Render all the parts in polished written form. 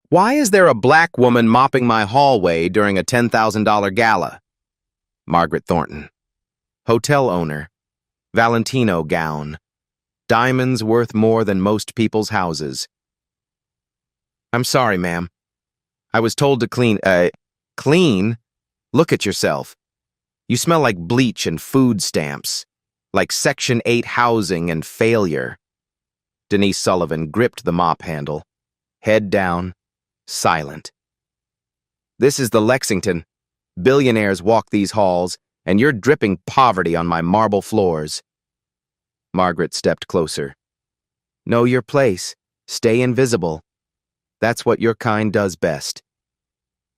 Why is there a black woman mopping my hallway during a $10,000 gala? Margaret Thornton. Hotel owner. Valentino gown. Diamonds worth more than most people's houses. I'm sorry, ma'am. I was told to clean. Clean? Look at yourself. You smell like bleach and food stamps. Like Section 8 housing and failure. Denise Sullivan gripped the mop handle. Head down. Silent. This is the Lexington. Billionaires walk these halls, and you're dripping poverty on my marble floors. Margaret stepped closer. Know your place. Stay invisible. That's what your kind does best.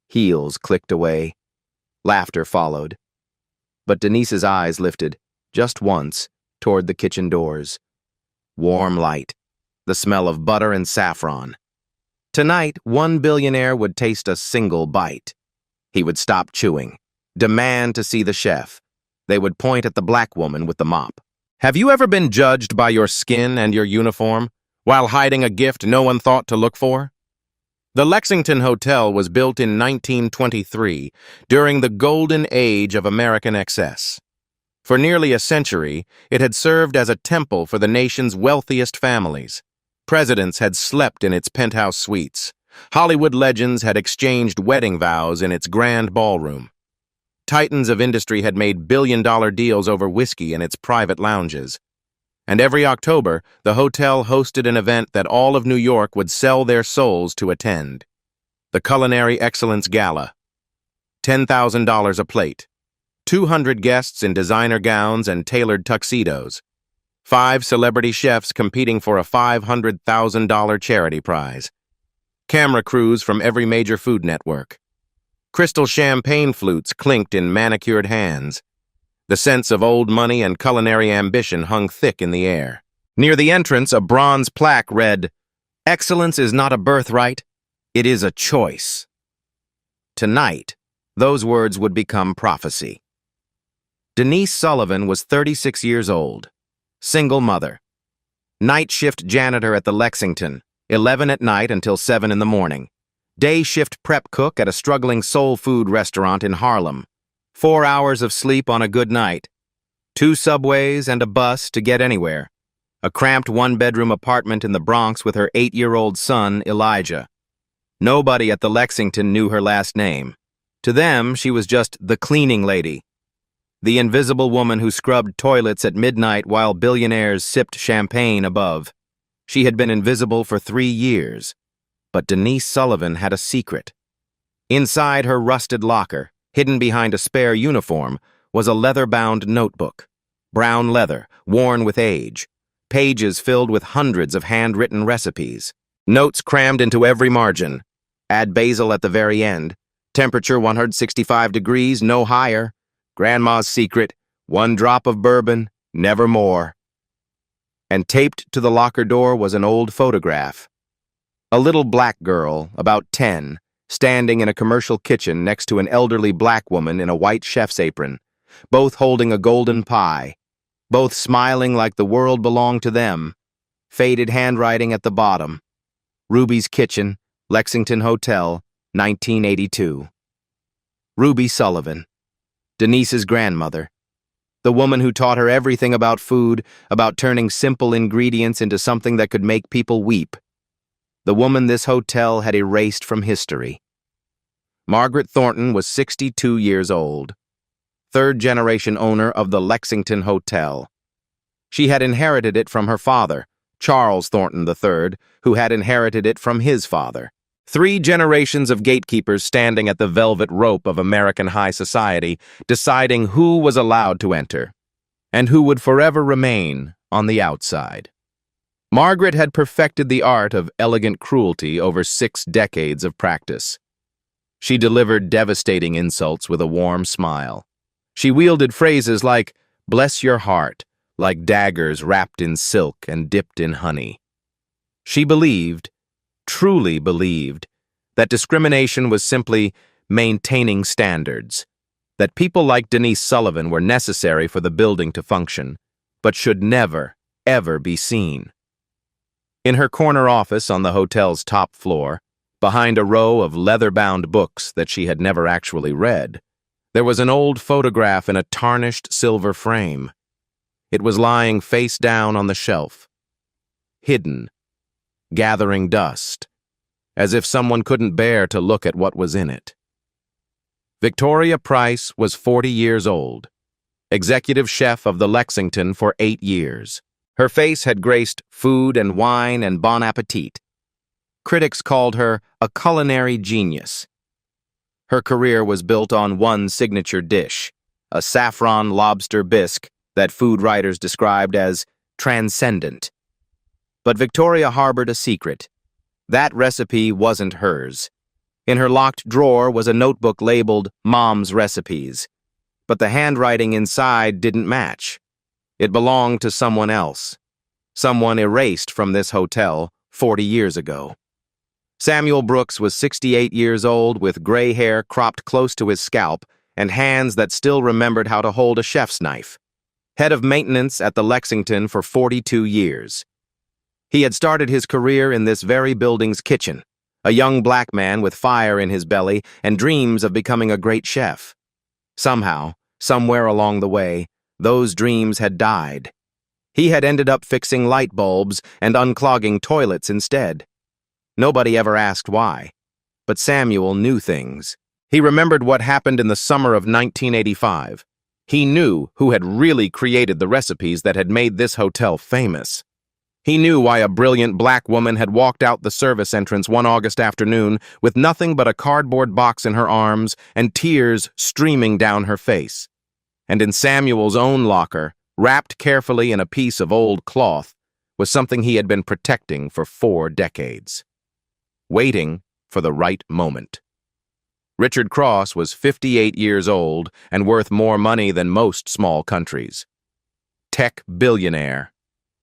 Heels clicked away. Laughter followed. But Denise's eyes lifted, just once, toward the kitchen doors. Warm light. The smell of butter and saffron. Tonight, one billionaire would taste a single bite. He would stop chewing, demand to see the chef. They would point at the black woman with the mop. Have you ever been judged by your skin and your uniform, while hiding a gift no one thought to look for? The Lexington Hotel was built in 1923, during the golden age of American excess. For nearly a century, it had served as a temple for the nation's wealthiest families. Presidents had slept in its penthouse suites. Hollywood legends had exchanged wedding vows in its grand ballroom. Titans of industry had made billion-dollar deals over whiskey in its private lounges. And every October, the hotel hosted an event that all of New York would sell their souls to attend. The Culinary Excellence Gala. $10,000 a plate. 200 guests in designer gowns and tailored tuxedos. 5 celebrity chefs competing for a $500,000 charity prize. Camera crews from every major food network. Crystal champagne flutes clinked in manicured hands. The sense of old money and culinary ambition hung thick in the air. Near the entrance, a bronze plaque read, "Excellence is not a birthright, it is a choice." Tonight, those words would become prophecy. Denise Sullivan was 36 years old. Single mother. Night shift janitor at the Lexington, 11 at night until 7 in the morning. Day shift prep cook at a struggling soul food restaurant in Harlem. 4 hours of sleep on a good night. 2 subways and a bus to get anywhere. A cramped one-bedroom apartment in the Bronx with her 8-year-old son, Elijah. Nobody at the Lexington knew her last name. To them, she was just the cleaning lady. The invisible woman who scrubbed toilets at midnight while billionaires sipped champagne above. She had been invisible for 3 years. But Denise Sullivan had a secret. Inside her rusted locker, hidden behind a spare uniform, was a leather-bound notebook. Brown leather, worn with age. Pages filled with hundreds of handwritten recipes. Notes crammed into every margin. Add basil at the very end. Temperature 165 degrees, no higher. Grandma's secret, 1 drop of bourbon, never more. And taped to the locker door was an old photograph. A little black girl, about 10, standing in a commercial kitchen next to an elderly black woman in a white chef's apron, both holding a golden pie, both smiling like the world belonged to them. Faded handwriting at the bottom. Ruby's Kitchen, Lexington Hotel, 1982. Ruby Sullivan. Denise's grandmother. The woman who taught her everything about food, about turning simple ingredients into something that could make people weep. The woman this hotel had erased from history. Margaret Thornton was 62 years old, 3rd-generation owner of the Lexington Hotel. She had inherited it from her father, Charles Thornton III, who had inherited it from his father. 3 generations of gatekeepers standing at the velvet rope of American high society, deciding who was allowed to enter, and who would forever remain on the outside. Margaret had perfected the art of elegant cruelty over 6 decades of practice. She delivered devastating insults with a warm smile. She wielded phrases like, "Bless your heart," like daggers wrapped in silk and dipped in honey. She believed, truly believed, that discrimination was simply maintaining standards, that people like Denise Sullivan were necessary for the building to function, but should never, ever be seen. In her corner office on the hotel's top floor, Behind a row of leather-bound books that she had never actually read, there was an old photograph in a tarnished silver frame. It was lying face down on the shelf, hidden, gathering dust, as if someone couldn't bear to look at what was in it. Victoria Price was 40 years old, executive chef of the Lexington for 8 years. Her face had graced Food and Wine and Bon Appetit. Critics called her a culinary genius. Her career was built on one signature dish, a saffron lobster bisque that food writers described as transcendent. But Victoria harbored a secret. That recipe wasn't hers. In her locked drawer was a notebook labeled Mom's Recipes, but the handwriting inside didn't match. It belonged to someone else, someone erased from this hotel 40 years ago. Samuel Brooks was 68 years old with gray hair cropped close to his scalp and hands that still remembered how to hold a chef's knife. Head of maintenance at the Lexington for 42 years. He had started his career in this very building's kitchen, a young black man with fire in his belly and dreams of becoming a great chef. Somehow, somewhere along the way, those dreams had died. He had ended up fixing light bulbs and unclogging toilets instead. Nobody ever asked why, but Samuel knew things. He remembered what happened in the summer of 1985. He knew who had really created the recipes that had made this hotel famous. He knew why a brilliant black woman had walked out the service entrance one August afternoon with nothing but a cardboard box in her arms and tears streaming down her face. And in Samuel's own locker, wrapped carefully in a piece of old cloth, was something he had been protecting for 4 decades. Waiting for the right moment. Richard Cross was 58 years old and worth more money than most small countries. Tech billionaire.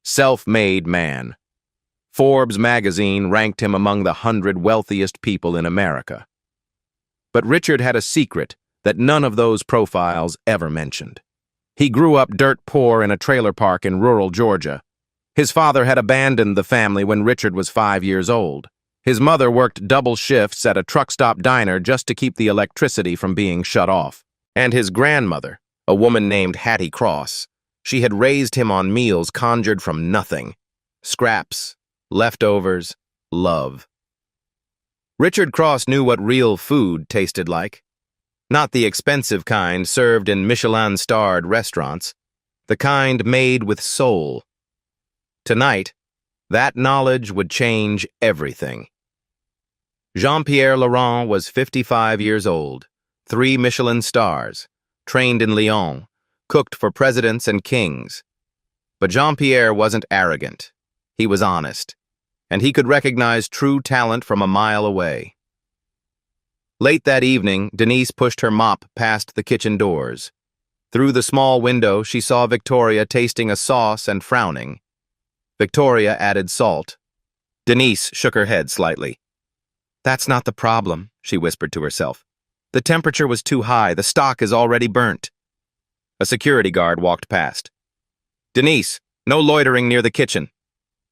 Self-made man. Forbes magazine ranked him among the 100 wealthiest people in America. But Richard had a secret that none of those profiles ever mentioned. He grew up dirt poor in a trailer park in rural Georgia. His father had abandoned the family when Richard was 5 years old. His mother worked double shifts at a truck stop diner just to keep the electricity from being shut off. And his grandmother, a woman named Hattie Cross, she had raised him on meals conjured from nothing. Scraps, leftovers, love. Richard Cross knew what real food tasted like. Not the expensive kind served in Michelin-starred restaurants, the kind made with soul. Tonight, that knowledge would change everything. Jean-Pierre Laurent was 55 years old, 3 Michelin stars, trained in Lyon, cooked for presidents and kings. But Jean-Pierre wasn't arrogant. He was honest, and he could recognize true talent from a mile away. Late that evening, Denise pushed her mop past the kitchen doors. Through the small window, she saw Victoria tasting a sauce and frowning. Victoria added salt. Denise shook her head slightly. "That's not the problem," she whispered to herself. "The temperature was too high. The stock is already burnt." A security guard walked past. "Denise, no loitering near the kitchen."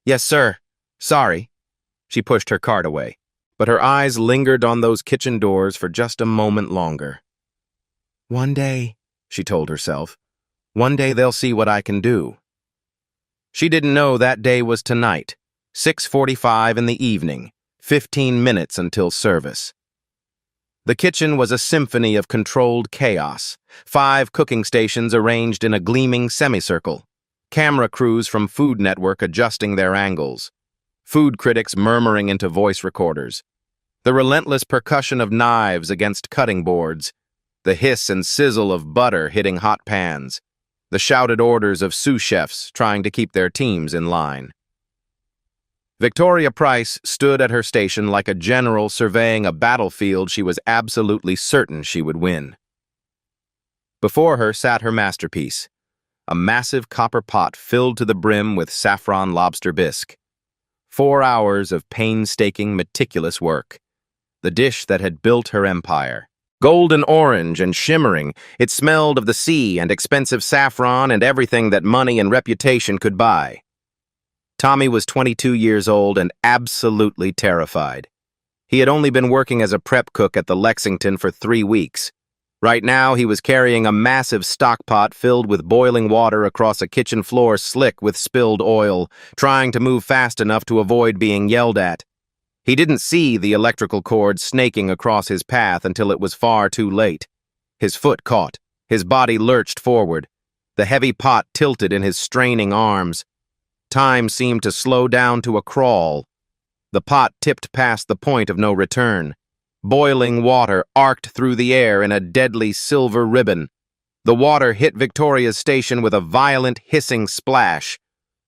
"Yes, sir. Sorry." She pushed her cart away, but her eyes lingered on those kitchen doors for just a moment longer. "One day," she told herself, "one day they'll see what I can do." She didn't know that day was tonight, 6:45 in the evening, 15 minutes until service. The kitchen was a symphony of controlled chaos, 5 cooking stations arranged in a gleaming semicircle, camera crews from Food Network adjusting their angles, food critics murmuring into voice recorders, the relentless percussion of knives against cutting boards, the hiss and sizzle of butter hitting hot pans, the shouted orders of sous chefs trying to keep their teams in line. Victoria Price stood at her station like a general surveying a battlefield she was absolutely certain she would win. Before her sat her masterpiece, a massive copper pot filled to the brim with saffron lobster bisque. 4 hours of painstaking, meticulous work. The dish that had built her empire. Golden orange and shimmering, it smelled of the sea and expensive saffron and everything that money and reputation could buy. Tommy was 22 years old and absolutely terrified. He had only been working as a prep cook at the Lexington for 3 weeks. Right now, he was carrying a massive stock pot filled with boiling water across a kitchen floor slick with spilled oil, trying to move fast enough to avoid being yelled at. He didn't see the electrical cord snaking across his path until it was far too late. His foot caught. His body lurched forward. The heavy pot tilted in his straining arms. Time seemed to slow down to a crawl. The pot tipped past the point of no return. Boiling water arced through the air in a deadly silver ribbon. The water hit Victoria's station with a violent hissing splash.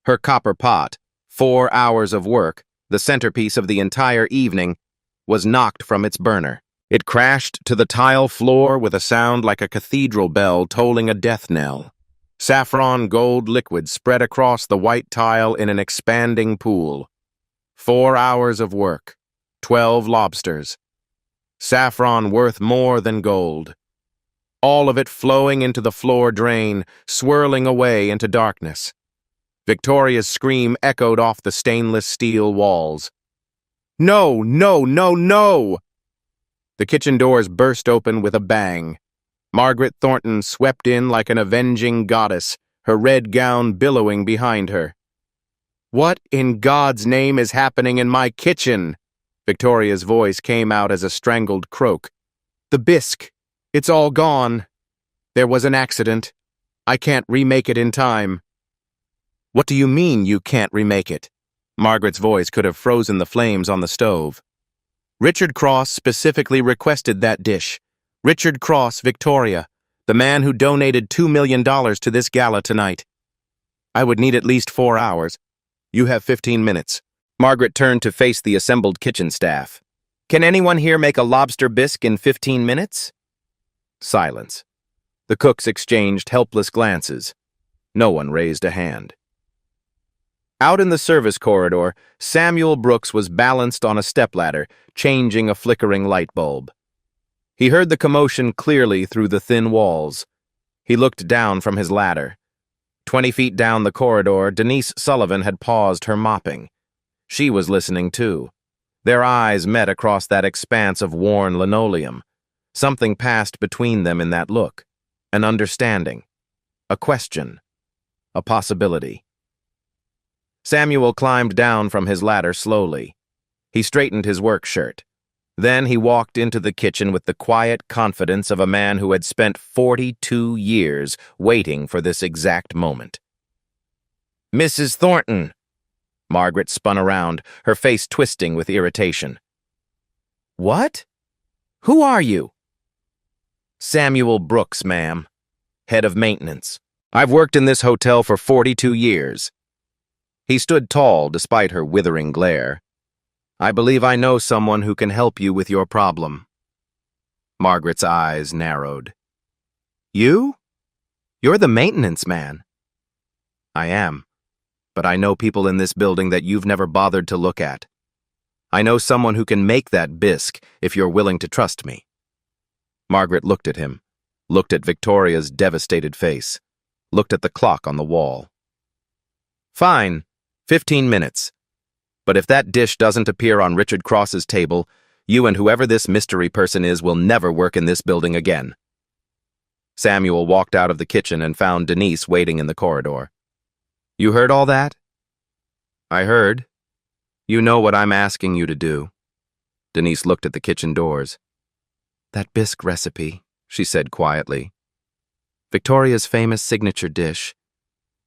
Her copper pot, 4 hours of work, the centerpiece of the entire evening, was knocked from its burner. It crashed to the tile floor with a sound like a cathedral bell tolling a death knell. Saffron gold liquid spread across the white tile in an expanding pool. 4 hours of work, 12 lobsters. Saffron worth more than gold. All of it flowing into the floor drain, swirling away into darkness. Victoria's scream echoed off the stainless steel walls. No, no, no, no! The kitchen doors burst open with a bang. Margaret Thornton swept in like an avenging goddess, her red gown billowing behind her. What in God's name is happening in my kitchen? Victoria's voice came out as a strangled croak. The bisque. It's all gone. There was an accident. I can't remake it in time. What do you mean you can't remake it? Margaret's voice could have frozen the flames on the stove. Richard Cross specifically requested that dish. Richard Cross, Victoria, the man who donated $2 million to this gala tonight. I would need at least 4 hours. You have 15 minutes. Margaret turned to face the assembled kitchen staff. Can anyone here make a lobster bisque in 15 minutes? Silence. The cooks exchanged helpless glances. No one raised a hand. Out in the service corridor, Samuel Brooks was balanced on a stepladder, changing a flickering light bulb. He heard the commotion clearly through the thin walls. He looked down from his ladder. 20 feet down the corridor, Denise Sullivan had paused her mopping. She was listening too. Their eyes met across that expanse of worn linoleum. Something passed between them in that look. An understanding. A question. A possibility. Samuel climbed down from his ladder slowly. He straightened his work shirt. Then he walked into the kitchen with the quiet confidence of a man who had spent 42 years waiting for this exact moment. Mrs. Thornton! Margaret spun around, her face twisting with irritation. What? Who are you? Samuel Brooks, ma'am. Head of maintenance. I've worked in this hotel for 42 years. He stood tall despite her withering glare. I believe I know someone who can help you with your problem. Margaret's eyes narrowed. You? You're the maintenance man. I am. But I know people in this building that you've never bothered to look at. I know someone who can make that bisque if you're willing to trust me. Margaret looked at him, looked at Victoria's devastated face, looked at the clock on the wall. Fine, 15 minutes. But if that dish doesn't appear on Richard Cross's table, you and whoever this mystery person is will never work in this building again. Samuel walked out of the kitchen and found Denise waiting in the corridor. You heard all that? I heard. You know what I'm asking you to do. Denise looked at the kitchen doors. That bisque recipe, she said quietly. Victoria's famous signature dish.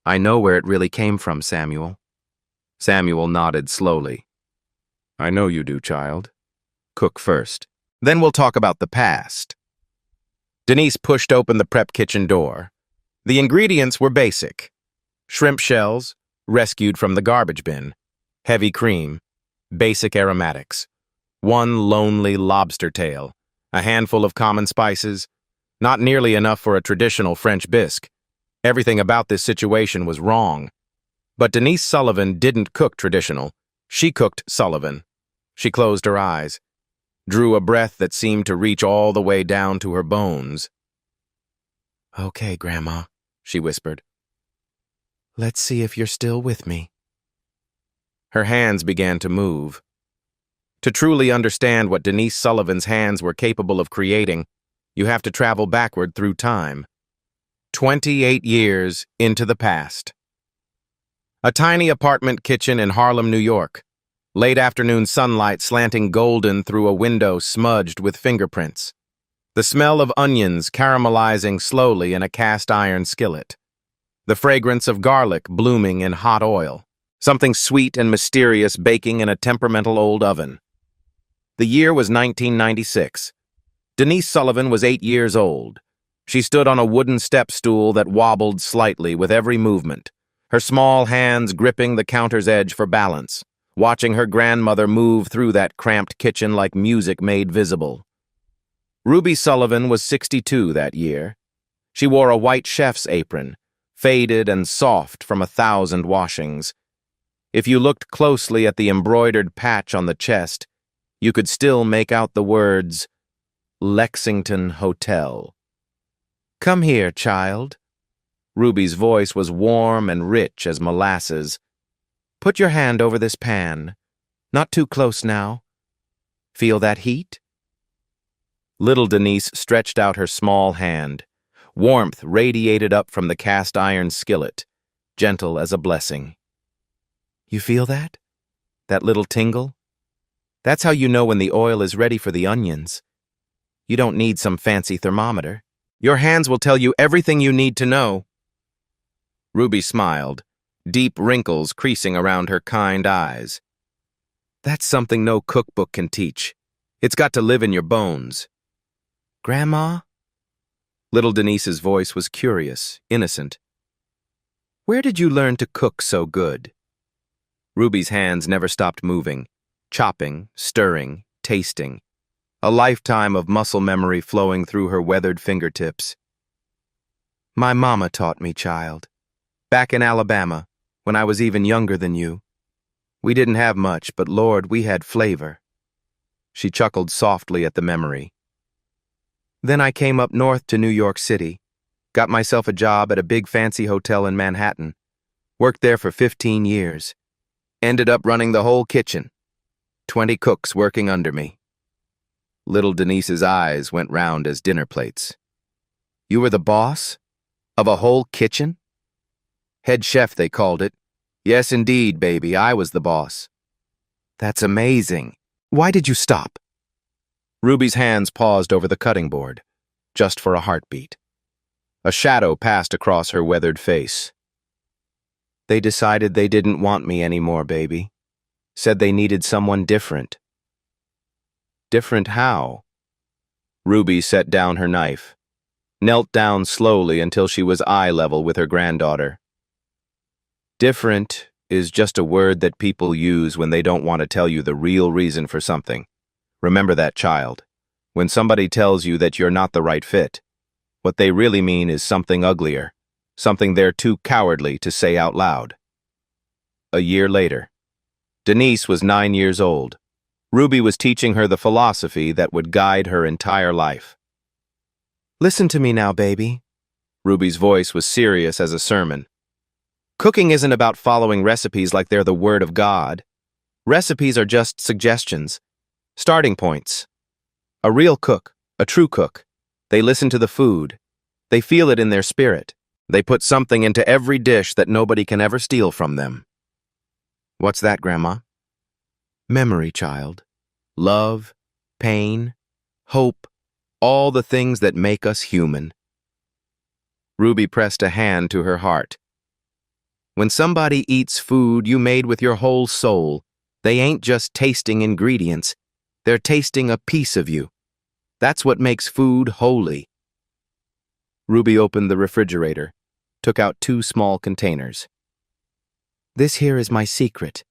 I know where it really came from, Samuel. Samuel nodded slowly. I know you do, child. Cook first. Then we'll talk about the past. Denise pushed open the prep kitchen door. The ingredients were basic. Shrimp shells, rescued from the garbage bin. Heavy cream. Basic aromatics. One lonely lobster tail. A handful of common spices. Not nearly enough for a traditional French bisque. Everything about this situation was wrong. But Denise Sullivan didn't cook traditional. She cooked Sullivan. She closed her eyes, drew a breath that seemed to reach all the way down to her bones. Okay, Grandma, she whispered. Let's see if you're still with me. Her hands began to move. To truly understand what Denise Sullivan's hands were capable of creating, you have to travel backward through time. 28 years into the past. A tiny apartment kitchen in Harlem, New York. Late afternoon sunlight slanting golden through a window smudged with fingerprints. The smell of onions caramelizing slowly in a cast-iron skillet. The fragrance of garlic blooming in hot oil. Something sweet and mysterious baking in a temperamental old oven. The year was 1996. Denise Sullivan was 8 years old. She stood on a wooden step stool that wobbled slightly with every movement, her small hands gripping the counter's edge for balance, watching her grandmother move through that cramped kitchen like music made visible. Ruby Sullivan was 62 that year. She wore a white chef's apron, faded and soft from 1,000 washings. If you looked closely at the embroidered patch on the chest, you could still make out the words, Lexington Hotel. "Come here, child." Ruby's voice was warm and rich as molasses. "Put your hand over this pan. Not too close now. Feel that heat?" Little Denise stretched out her small hand. Warmth radiated up from the cast-iron skillet, gentle as a blessing. "You feel that? That little tingle? That's how you know when the oil is ready for the onions. You don't need some fancy thermometer. Your hands will tell you everything you need to know." Ruby smiled, deep wrinkles creasing around her kind eyes. "That's something no cookbook can teach. It's got to live in your bones." "Grandma?" Little Denise's voice was curious, innocent. "Where did you learn to cook so good?" Ruby's hands never stopped moving, chopping, stirring, tasting. A lifetime of muscle memory flowing through her weathered fingertips. "My mama taught me, child. Back in Alabama, when I was even younger than you. We didn't have much, but Lord, we had flavor." She chuckled softly at the memory. "Then I came up north to New York City, got myself a job at a big fancy hotel in Manhattan, worked there for 15 years, ended up running the whole kitchen, 20 cooks working under me." Little Denise's eyes went round as dinner plates. "You were the boss? Of a whole kitchen?" "Head chef, they called it. Yes, indeed, baby, I was the boss." "That's amazing. Why did you stop?" Ruby's hands paused over the cutting board, just for a heartbeat. A shadow passed across her weathered face. "They decided they didn't want me anymore, baby. Said they needed someone different." "Different how?" Ruby set down her knife, knelt down slowly until she was eye level with her granddaughter. "Different is just a word that people use when they don't want to tell you the real reason for something. Remember that, child. When somebody tells you that you're not the right fit, what they really mean is something uglier, something they're too cowardly to say out loud." A year later. Denise was 9 years old. Ruby was teaching her the philosophy that would guide her entire life. "Listen to me now, baby." Ruby's voice was serious as a sermon. "Cooking isn't about following recipes like they're the word of God. Recipes are just suggestions, starting points. A real cook, a true cook, they listen to the food. They feel it in their spirit. They put something into every dish that nobody can ever steal from them." "What's that, Grandma?" "Memory, child. Love, pain, hope, all the things that make us human." Ruby pressed a hand to her heart. "When somebody eats food you made with your whole soul, they ain't just tasting ingredients. They're tasting a piece of you. That's what makes food holy." Ruby opened the refrigerator, took out 2 small containers. "This here is my secret.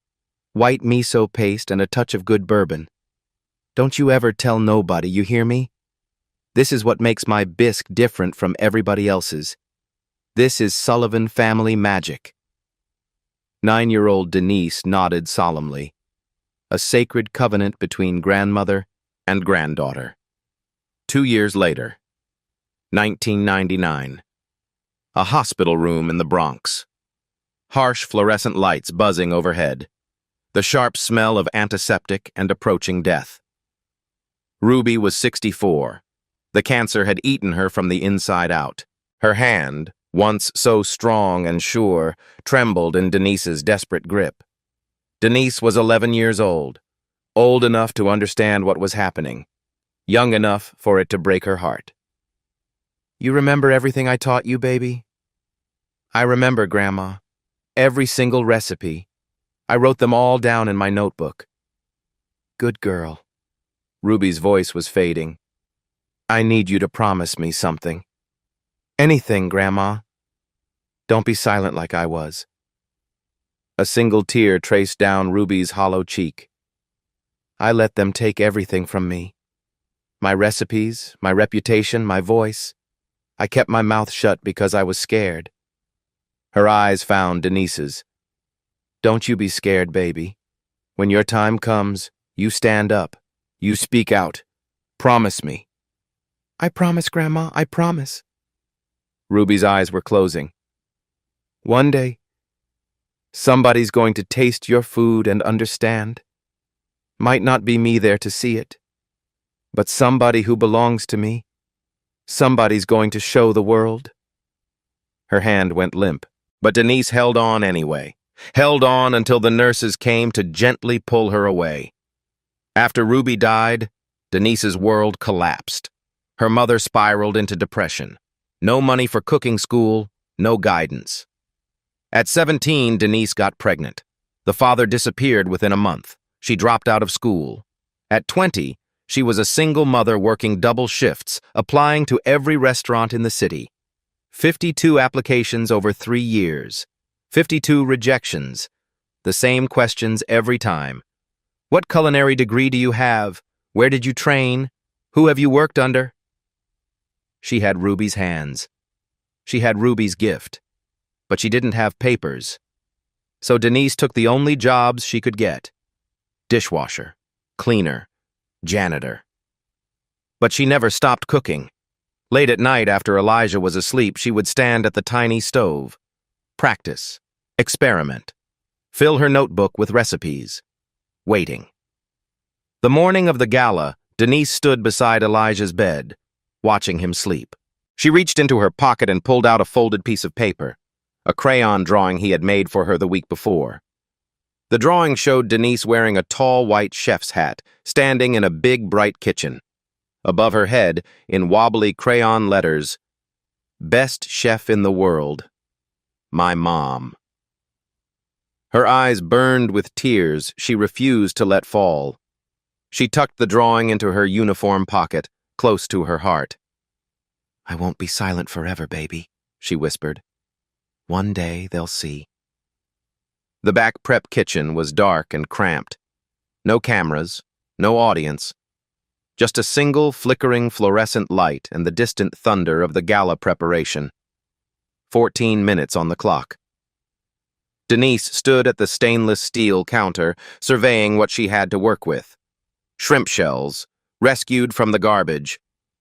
White miso paste and a touch of good bourbon. Don't you ever tell nobody, you hear me? This is what makes my bisque different from everybody else's. This is Sullivan family magic." 9-year-old Denise nodded solemnly. A sacred covenant between grandmother and granddaughter. 2 years later. 1999. A hospital room in the Bronx. Harsh fluorescent lights buzzing overhead. the sharp smell of antiseptic and approaching death. Ruby was 64. The cancer had eaten her from the inside out. Her hand, once so strong and sure, trembled in Denise's desperate grip. Denise was 11 years old enough to understand what was happening, young enough for it to break her heart. "You remember everything I taught you, baby?" "I remember, Grandma. Every single recipe. I wrote them all down in my notebook." "Good girl." Ruby's voice was fading. "I need you to promise me something." "Anything, Grandma." "Don't be silent like I was." A single tear traced down Ruby's hollow cheek. "I let them take everything from me. My recipes, my reputation, my voice. I kept my mouth shut because I was scared." Her eyes found Denise's. "Don't you be scared, baby. When your time comes, you stand up. You speak out. Promise me." "I promise, Grandma, I promise." Ruby's eyes were closing. "One day, somebody's going to taste your food and understand. Might not be me there to see it, but somebody who belongs to me. Somebody's going to show the world." Her hand went limp, but Denise held on anyway. Held on until the nurses came to gently pull her away. After Ruby died, Denise's world collapsed. Her mother spiraled into depression. No money for cooking school, no guidance. At 17, Denise got pregnant. The father disappeared within a month. She dropped out of school. At 20, she was a single mother working double shifts, applying to every restaurant in the city. 52 applications over 3 years. 52 rejections. The same questions every time. What culinary degree do you have? Where did you train? Who have you worked under? She had Ruby's hands. She had Ruby's gift. But she didn't have papers. So Denise took the only jobs she could get. Dishwasher, cleaner, janitor. But she never stopped cooking. Late at night after Elijah was asleep, she would stand at the tiny stove. Practice, experiment, fill her notebook with recipes, waiting. The morning of the gala, Denise stood beside Elijah's bed, watching him sleep. She reached into her pocket and pulled out a folded piece of paper, a crayon drawing he had made for her the week before. The drawing showed Denise wearing a tall white chef's hat, standing in a big, bright kitchen. Above her head, in wobbly crayon letters, "Best chef in the world, my mom." Her eyes burned with tears she refused to let fall. She tucked the drawing into her uniform pocket, close to her heart. "I won't be silent forever, baby," she whispered. "One day they'll see." The back prep kitchen was dark and cramped. No cameras, no audience. Just a single flickering fluorescent light and the distant thunder of the gala preparation. 14 minutes on the clock. Denise stood at the stainless steel counter, surveying what she had to work with. Shrimp shells, rescued from the garbage,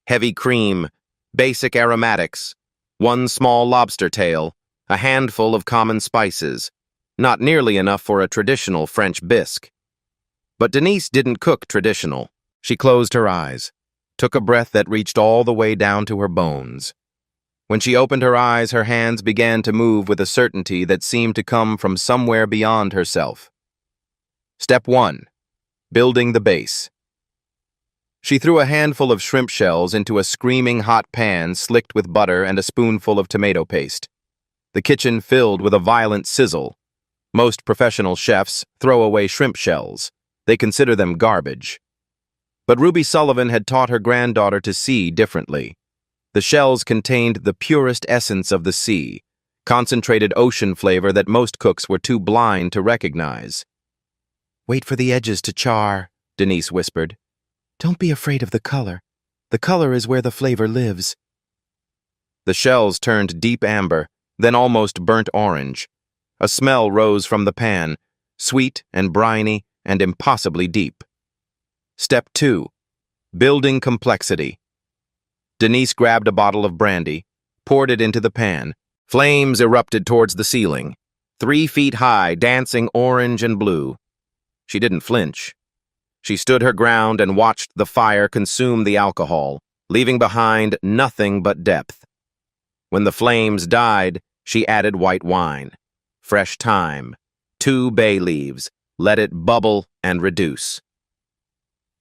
heavy cream, basic aromatics, one small lobster tail, a handful of common spices, not nearly enough for a traditional French bisque. But Denise didn't cook traditional. She closed her eyes, took a breath that reached all the way down to her bones. When she opened her eyes, her hands began to move with a certainty that seemed to come from somewhere beyond herself. Step 1. Building the base. She threw a handful of shrimp shells into a screaming hot pan slicked with butter and a spoonful of tomato paste. The kitchen filled with a violent sizzle. Most professional chefs throw away shrimp shells. They consider them garbage. But Ruby Sullivan had taught her granddaughter to see differently. The shells contained the purest essence of the sea, concentrated ocean flavor that most cooks were too blind to recognize. "Wait for the edges to char," Denise whispered. "Don't be afraid of the color. The color is where the flavor lives." The shells turned deep amber, then almost burnt orange. A smell rose from the pan, sweet and briny and impossibly deep. Step 2. Building complexity. Denise grabbed a bottle of brandy, poured it into the pan. Flames erupted towards the ceiling, 3 feet high, dancing orange and blue. She didn't flinch. She stood her ground and watched the fire consume the alcohol, leaving behind nothing but depth. When the flames died, she added white wine, fresh thyme, 2 bay leaves, let it bubble and reduce.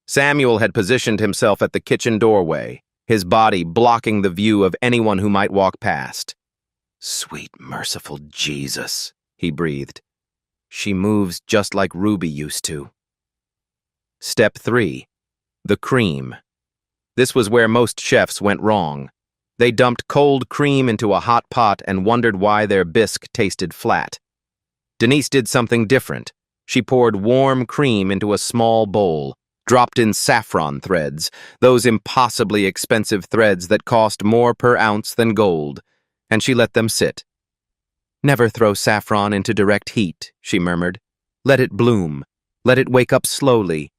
Samuel had positioned himself at the kitchen doorway, his body blocking the view of anyone who might walk past. "Sweet, merciful Jesus," he breathed. "She moves just like Ruby used to." Step 3. The cream. This was where most chefs went wrong. They dumped cold cream into a hot pot and wondered why their bisque tasted flat. Denise did something different. She poured warm cream into a small bowl, dropped in saffron threads, those impossibly expensive threads that cost more per ounce than gold, and she let them sit. "Never throw saffron into direct heat," she murmured. "Let it bloom. Let it wake up slowly.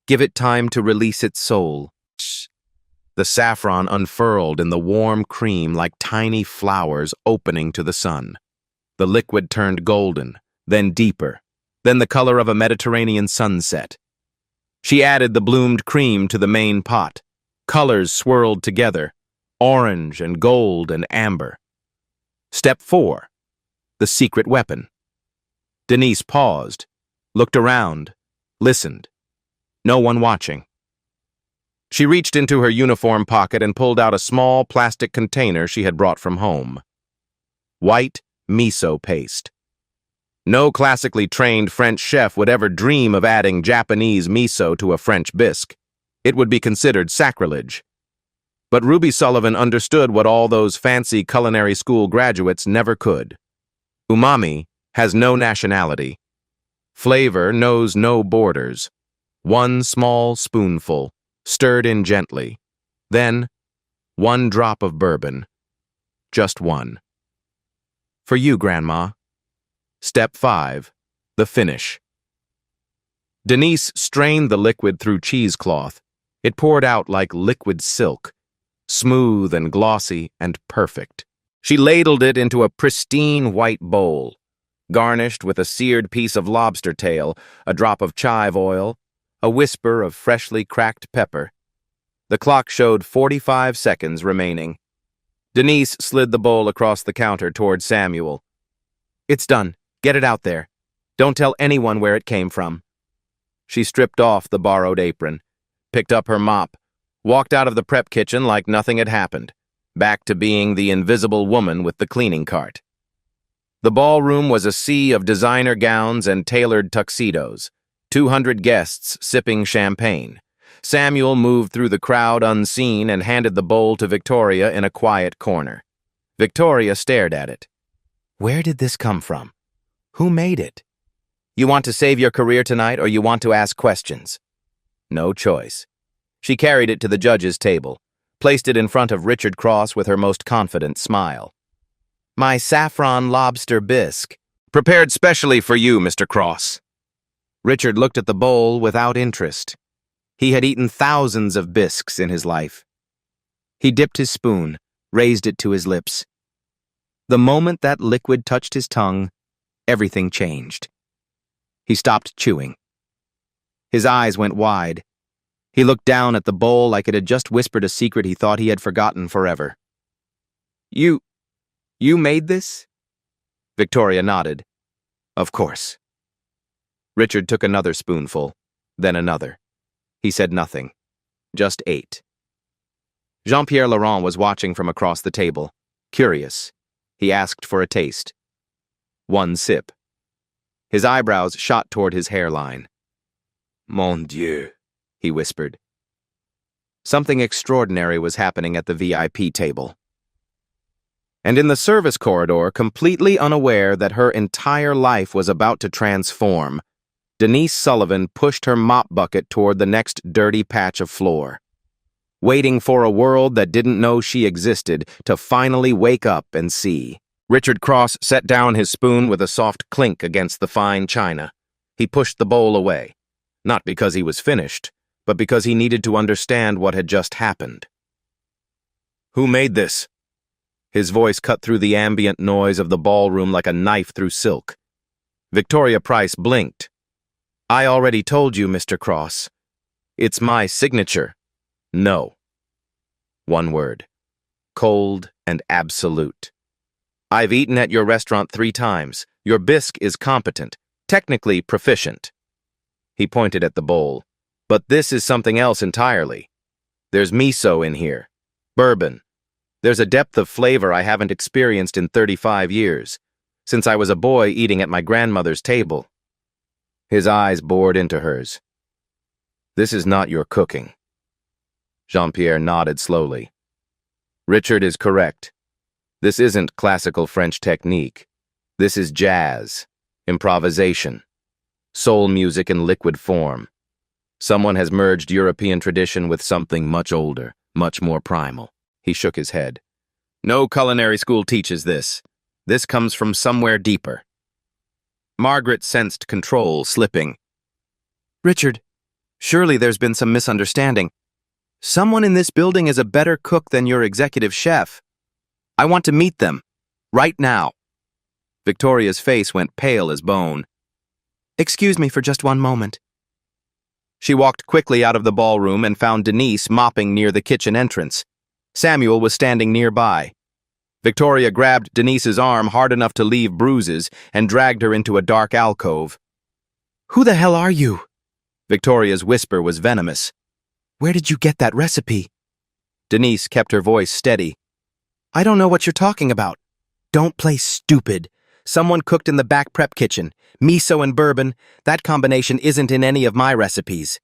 Give it time to release its soul." The saffron unfurled in the warm cream like tiny flowers opening to the sun. The liquid turned golden, then deeper, then the color of a Mediterranean sunset. She added the bloomed cream to the main pot. Colors swirled together, orange and gold and amber. Step 4. The secret weapon. Denise paused, looked around, listened. No one watching. She reached into her uniform pocket and pulled out a small plastic container she had brought from home. White miso paste. No classically trained French chef would ever dream of adding Japanese miso to a French bisque. It would be considered sacrilege. But Ruby Sullivan understood what all those fancy culinary school graduates never could. Umami has no nationality. Flavor knows no borders. 1 small spoonful, stirred in gently. Then, 1 drop of bourbon. Just 1. For you, Grandma. Step 5. The finish. Denise strained the liquid through cheesecloth. It poured out like liquid silk, smooth and glossy and perfect. She ladled it into a pristine white bowl, garnished with a seared piece of lobster tail, a drop of chive oil, a whisper of freshly cracked pepper. The clock showed 45 seconds remaining. Denise slid the bowl across the counter toward Samuel. "It's done. Get it out there. Don't tell anyone where it came from." She stripped off the borrowed apron, picked up her mop, walked out of the prep kitchen like nothing had happened, back to being the invisible woman with the cleaning cart. The ballroom was a sea of designer gowns and tailored tuxedos, 200 guests sipping champagne. Samuel moved through the crowd unseen and handed the bowl to Victoria in a quiet corner. Victoria stared at it. "Where did this come from? Who made it? You want to save your career tonight, or you want to ask questions?" No choice. She carried it to the judge's table, placed it in front of Richard Cross with her most confident smile. "My saffron lobster bisque, prepared specially for you, Mr. Cross." Richard looked at the bowl without interest. He had eaten thousands of bisques in his life. He dipped his spoon, raised it to his lips. The moment that liquid touched his tongue, everything changed. He stopped chewing. His eyes went wide. He looked down at the bowl like it had just whispered a secret he thought he had forgotten forever. You made this?" Victoria nodded. "Of course." Richard took another spoonful, then another. He said nothing, just ate. Jean-Pierre Laurent was watching from across the table, curious. He asked for a taste. 1 sip. His eyebrows shot toward his hairline. "Mon Dieu," he whispered. Something extraordinary was happening at the VIP table. And in the service corridor, completely unaware that her entire life was about to transform, Denise Sullivan pushed her mop bucket toward the next dirty patch of floor, waiting for a world that didn't know she existed to finally wake up and see. Richard Cross set down his spoon with a soft clink against the fine china. He pushed the bowl away, not because he was finished, but because he needed to understand what had just happened. "Who made this?" His voice cut through the ambient noise of the ballroom like a knife through silk. Victoria Price blinked. I already told you, Mr. Cross. It's my signature. No. One word. Cold and absolute. I've eaten at your restaurant 3 times. Your bisque is competent, technically proficient. He pointed at the bowl. But this is something else entirely. There's miso in here. Bourbon. There's a depth of flavor I haven't experienced in 35 years, since I was a boy eating at my grandmother's table. His eyes bored into hers. This is not your cooking. Jean-Pierre nodded slowly. Richard is correct. This isn't classical French technique. This is jazz, improvisation, soul music in liquid form. Someone has merged European tradition with something much older, much more primal. He shook his head. No culinary school teaches this. This comes from somewhere deeper. Margaret sensed control slipping. Richard, surely there's been some misunderstanding. Someone in this building is a better cook than your executive chef. I want to meet them. Right now. Victoria's face went pale as bone. Excuse me for just one moment. She walked quickly out of the ballroom and found Denise mopping near the kitchen entrance. Samuel was standing nearby. Victoria grabbed Denise's arm hard enough to leave bruises and dragged her into a dark alcove. Who the hell are you? Victoria's whisper was venomous. Where did you get that recipe? Denise kept her voice steady. I don't know what you're talking about. Don't play stupid. Someone cooked in the back prep kitchen. Miso and bourbon. That combination isn't in any of my recipes.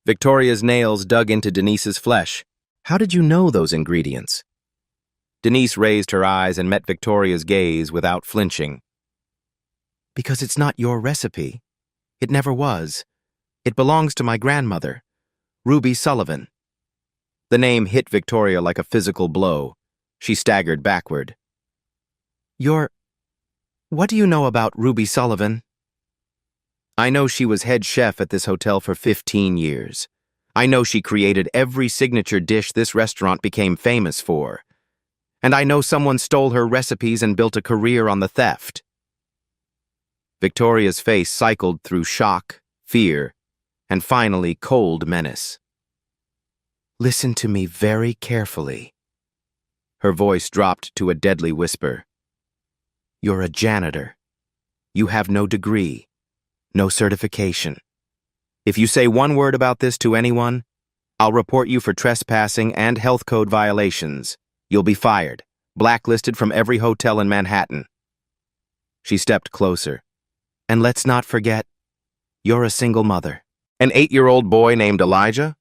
Victoria's nails dug into Denise's flesh. How did you know those ingredients? Denise raised her eyes and met Victoria's gaze without flinching. Because it's not your recipe. It never was. It belongs to my grandmother, Ruby Sullivan. The name hit Victoria like a physical blow. She staggered backward. What do you know about Ruby Sullivan? I know she was head chef at this hotel for 15 years. I know she created every signature dish this restaurant became famous for. And I know someone stole her recipes and built a career on the theft. Victoria's face cycled through shock, fear, and finally cold menace. Listen to me very carefully. Her voice dropped to a deadly whisper. You're a janitor. You have no degree, no certification. If you say one word about this to anyone, I'll report you for trespassing and health code violations. You'll be fired, blacklisted from every hotel in Manhattan. She stepped closer. And let's not forget, you're a single mother. An 8-year-old boy named Elijah?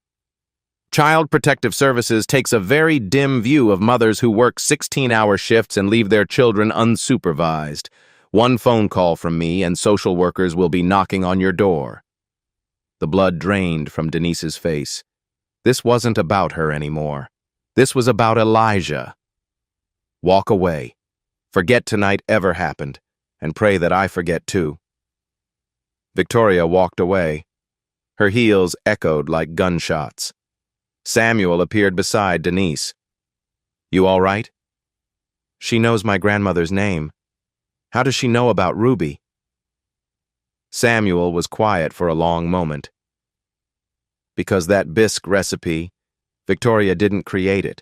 Child Protective Services takes a very dim view of mothers who work 16-hour shifts and leave their children unsupervised. One phone call from me and social workers will be knocking on your door. The blood drained from Denise's face. This wasn't about her anymore. This was about Elijah. Walk away. Forget tonight ever happened, and pray that I forget too. Victoria walked away. Her heels echoed like gunshots. Samuel appeared beside Denise. You all right? She knows my grandmother's name. How does she know about Ruby? Samuel was quiet for a long moment. Because that bisque recipe, Victoria didn't create it.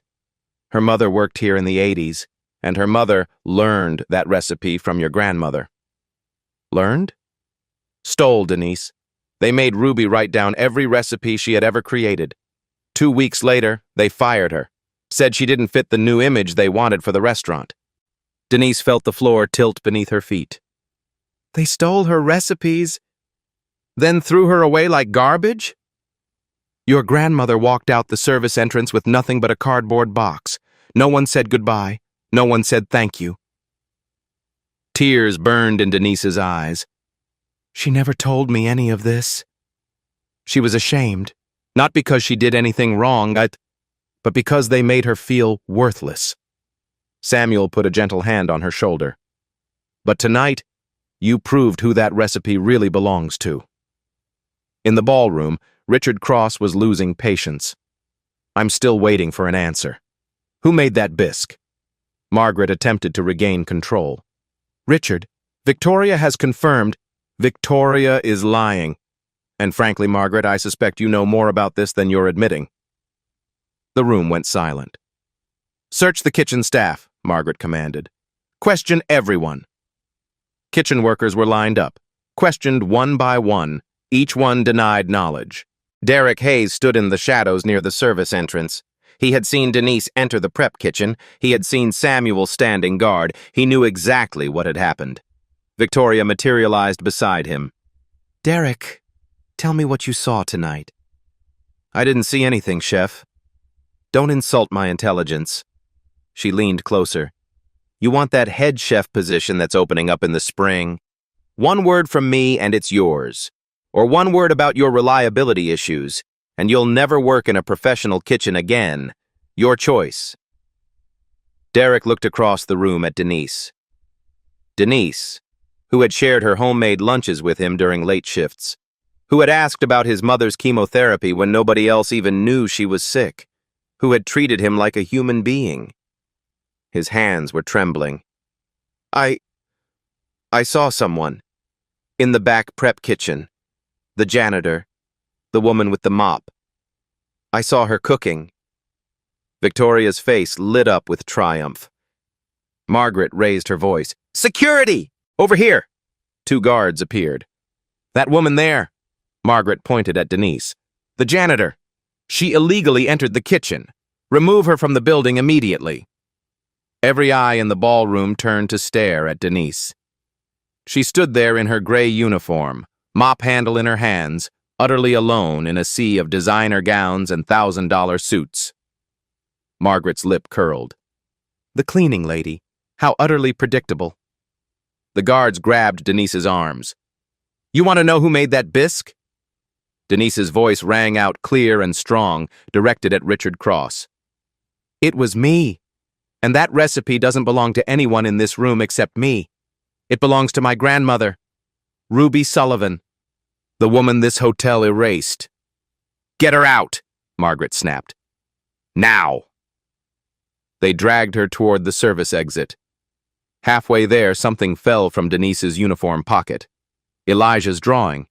Her mother worked here in the 80s, and her mother learned that recipe from your grandmother. Learned? Stole, Denise. They made Ruby write down every recipe she had ever created. 2 weeks later, they fired her. Said she didn't fit the new image they wanted for the restaurant. Denise felt the floor tilt beneath her feet. They stole her recipes, then threw her away like garbage? Your grandmother walked out the service entrance with nothing but a cardboard box. No one said goodbye. No one said thank you. Tears burned in Denise's eyes. She never told me any of this. She was ashamed, not because she did anything wrong, but because they made her feel worthless. Samuel put a gentle hand on her shoulder. But tonight, you proved who that recipe really belongs to. In the ballroom, Richard Cross was losing patience. I'm still waiting for an answer. Who made that bisque? Margaret attempted to regain control. Richard, Victoria has confirmed. Victoria is lying. And frankly, Margaret, I suspect you know more about this than you're admitting." The room went silent. "Search the kitchen staff," Margaret commanded. "Question everyone." Kitchen workers were lined up, questioned one by one. Each one denied knowledge. Derek Hayes stood in the shadows near the service entrance. He had seen Denise enter the prep kitchen. He had seen Samuel standing guard. He knew exactly what had happened. Victoria materialized beside him. "Derek, tell me what you saw tonight." "I didn't see anything, Chef." "Don't insult my intelligence." She leaned closer. "You want that head chef position that's opening up in the spring? One word from me and it's yours. Or one word about your reliability issues, and you'll never work in a professional kitchen again. Your choice." Derek looked across the room at Denise. Denise, who had shared her homemade lunches with him during late shifts, who had asked about his mother's chemotherapy when nobody else even knew she was sick, who had treated him like a human being. His hands were trembling. I saw someone. In the back prep kitchen. The janitor. The woman with the mop. I saw her cooking." Victoria's face lit up with triumph. Margaret raised her voice. "Security! Over here!" 2 guards appeared. "That woman there," Margaret pointed at Denise. "The janitor. She illegally entered the kitchen. Remove her from the building immediately." Every eye in the ballroom turned to stare at Denise. She stood there in her gray uniform, mop handle in her hands, utterly alone in a sea of designer gowns and $1,000 suits. Margaret's lip curled. The cleaning lady. How utterly predictable. The guards grabbed Denise's arms. "You want to know who made that bisque?" Denise's voice rang out clear and strong, directed at Richard Cross. "It was me. And that recipe doesn't belong to anyone in this room except me. It belongs to my grandmother, Ruby Sullivan, the woman this hotel erased." "Get her out," Margaret snapped. "Now." They dragged her toward the service exit. Halfway there, something fell from Denise's uniform pocket. Elijah's drawing.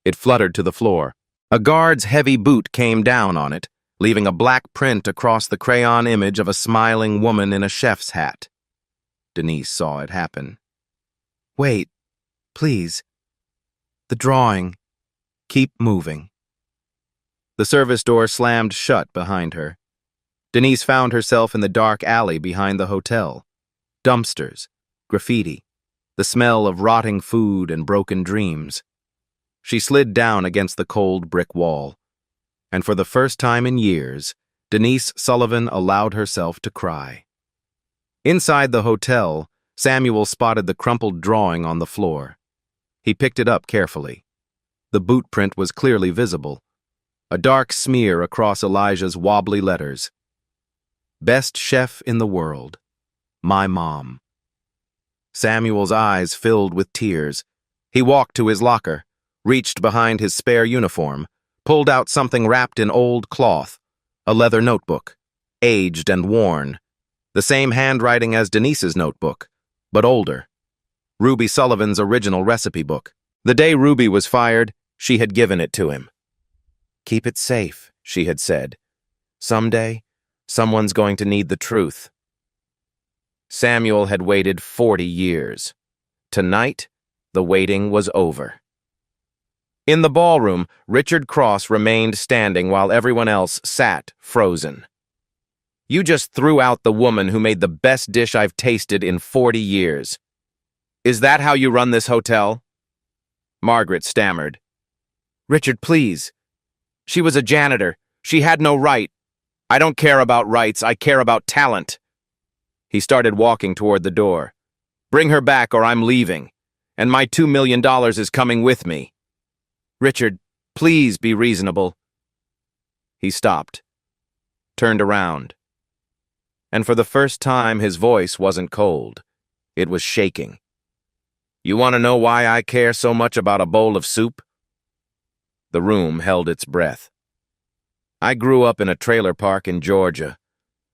It fluttered to the floor. A guard's heavy boot came down on it, leaving a black print across the crayon image of a smiling woman in a chef's hat. Denise saw it happen. "Wait, please. The drawing. Keep moving." The service door slammed shut behind her. Denise found herself in the dark alley behind the hotel. Dumpsters, graffiti, the smell of rotting food and broken dreams. She slid down against the cold brick wall. And for the first time in years, Denise Sullivan allowed herself to cry. Inside the hotel, Samuel spotted the crumpled drawing on the floor. He picked it up carefully. The boot print was clearly visible, a dark smear across Elijah's wobbly letters. "Best chef in the world. My mom." Samuel's eyes filled with tears. He walked to his locker, reached behind his spare uniform, pulled out something wrapped in old cloth, a leather notebook, aged and worn, the same handwriting as Denise's notebook, but older. Ruby Sullivan's original recipe book. The day Ruby was fired, she had given it to him. "Keep it safe," she had said. "Someday, someone's going to need the truth." Samuel had waited 40 years. Tonight, the waiting was over. In the ballroom, Richard Cross remained standing while everyone else sat frozen. "You just threw out the woman who made the best dish I've tasted in 40 years. Is that how you run this hotel?" Margaret stammered. "Richard, please. She was a janitor. She had no right. I don't care about rights. I care about talent." He started walking toward the door. "Bring her back or I'm leaving. And my $2 million is coming with me." "Richard, please be reasonable." He stopped, turned around. And for the first time, his voice wasn't cold. It was shaking. "You want to know why I care so much about a bowl of soup?" The room held its breath. "I grew up in a trailer park in Georgia.